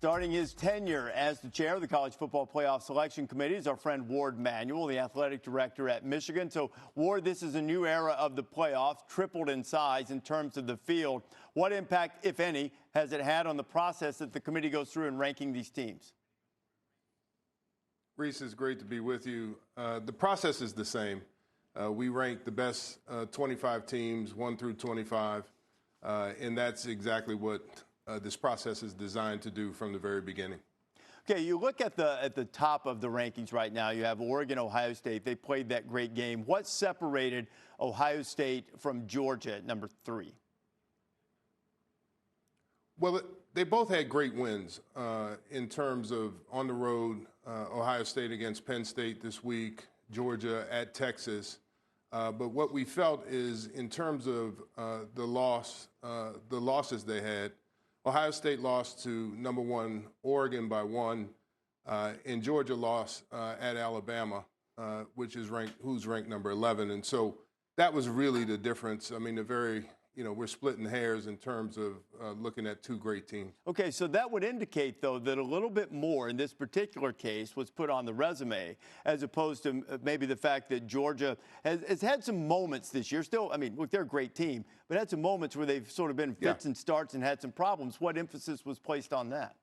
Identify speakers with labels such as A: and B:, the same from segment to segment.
A: Starting his tenure as the chair of the College Football Playoff Selection Committee is our friend Warde Manuel, the athletic director at Michigan. So, Ward, this is a new era of the playoffs, tripled in size in terms of the field. What impact, if any, has it had on the process that the committee goes through in ranking these teams?
B: Rece, it's great to be with you. The process is the same. We rank the best 25 teams, 1 through 25, and that's exactly what this process is designed to do from the very beginning.
A: Okay, you look at the top of the rankings right now. You have Oregon, Ohio State. They played that great game. What separated Ohio State from Georgia at number 3?
B: Well, they both had great wins in terms of on the road, Ohio State against Penn State this week, Georgia at Texas. But what we felt is in terms of the losses they had, Ohio State lost to number 1 Oregon by 1, and Georgia lost at Alabama, who's ranked number 11. And so that was really the difference. I mean, we're splitting hairs in terms of looking at 2 great teams.
A: Okay, so that would indicate, though, that a little bit more in this particular case was put on the resume, as opposed to maybe the fact that Georgia has had some moments this year. Still, I mean, look, they're a great team, but had some moments where they've sort of been fits and starts and had some problems. What emphasis was placed on that?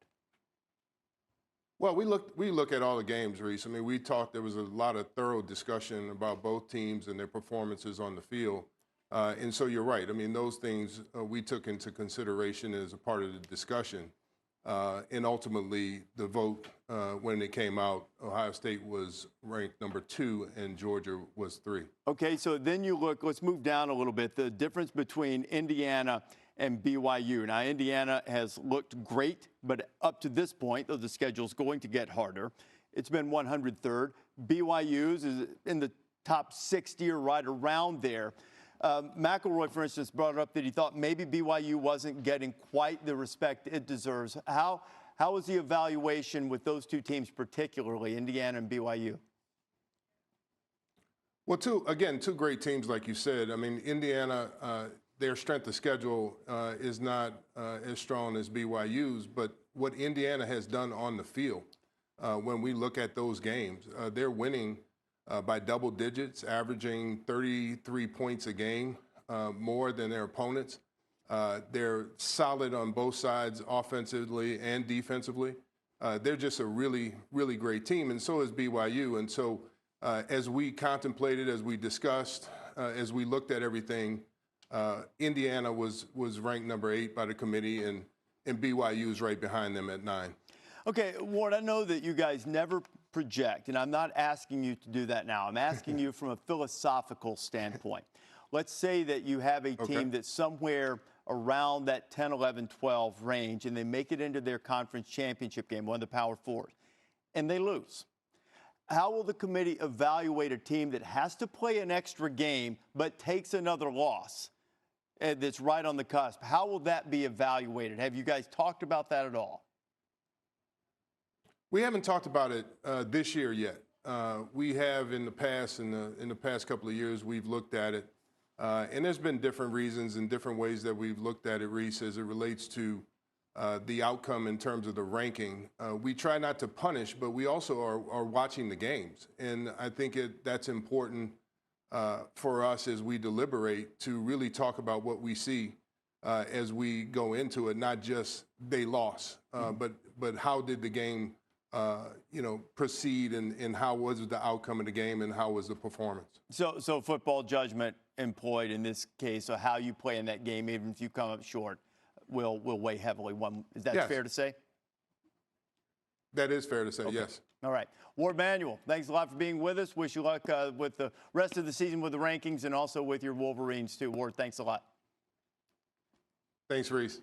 B: Well, we look at all the games, Rece. I mean, there was a lot of thorough discussion about both teams and their performances on the field. And so you're right. I mean, those things we took into consideration as a part of the discussion. And ultimately, the vote, when it came out, Ohio State was ranked number 2 and Georgia was 3.
A: Okay, so then you look, let's move down a little bit, the difference between Indiana and BYU. Now, Indiana has looked great, but up to this point, though the schedule's going to get harder, it's been 103rd. BYU's is in the top 60 or right around there. McElroy, for instance, brought up that he thought maybe BYU wasn't getting quite the respect it deserves. How was the evaluation with those 2 teams, particularly Indiana and BYU?
B: Well, 2 great teams, like you said. I mean, Indiana, their strength of schedule is not as strong as BYU's, but what Indiana has done on the field, when we look at those games, they're winning by double digits, averaging 33 points a game, more than their opponents. They're solid on both sides, offensively and defensively. They're just a really, really great team, and so is BYU. And so as we contemplated, as we discussed, as we looked at everything, Indiana was ranked number 8 by the committee, and BYU is right behind them at 9.
A: Okay, Ward, I know that you guys never project, and I'm not asking you to do that now. I'm asking you from a philosophical standpoint. Let's say that you have a team that's somewhere around that 10, 11, 12 range, and they make it into their conference championship game, one of the Power Fours, and they lose. How will the committee evaluate a team that has to play an extra game but takes another loss that's right on the cusp? How will that be evaluated? Have you guys talked about that at all?
B: We haven't talked about it this year yet. We have in the past, in the past couple of years, we've looked at it. And there's been different reasons and different ways that we've looked at it, Rece, as it relates to the outcome in terms of the ranking. We try not to punish, but we also are watching the games. And I think that's important for us as we deliberate to really talk about what we see as we go into it, not just they lost, but how did the game proceed, and how was the outcome of the game, and how was the performance?
A: So football judgment employed in this case, so how you play in that game, even if you come up short, will weigh heavily. Is that fair to say?
B: That is fair to say, yes.
A: All right. Warde Manuel, thanks a lot for being with us. Wish you luck with the rest of the season with the rankings and also with your Wolverines, too. Ward, thanks a lot.
B: Thanks, Rece.